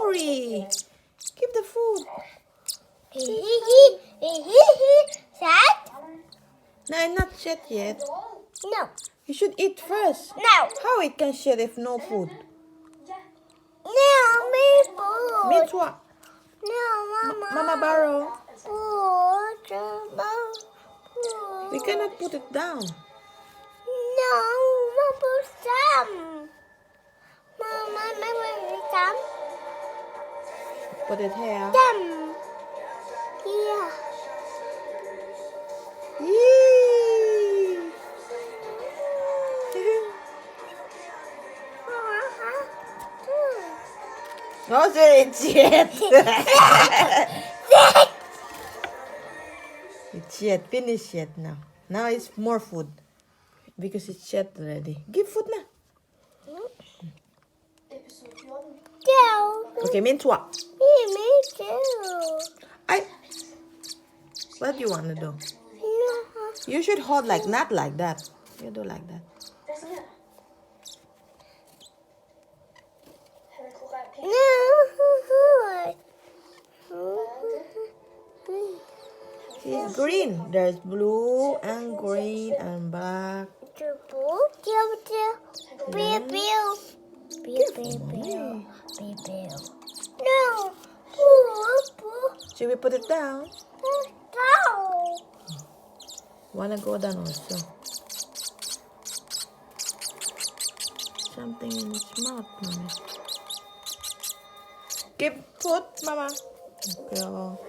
hurry. Give the food. Sad? No, not shed yet. No. You should eat first. No. How it can shed if no food? No, me food. Means what? No, Mama. Mama borrow. Food. We cannot put it down. No, Mama, some. Mama, some. Put it here. Some. Yeah. Yee. No, sir, it's yet. It's yet. Finish yet now. Now it's more food. Because it's yet already. Give food now. Okay, means what? Me too. What do you want to do? No. You should hold like, not like that. You do like that. It's green. There's blue and green and black. No. Should we put it down? No. Wanna go down also? Something in its mouth, mommy. Give food, mama. Girl.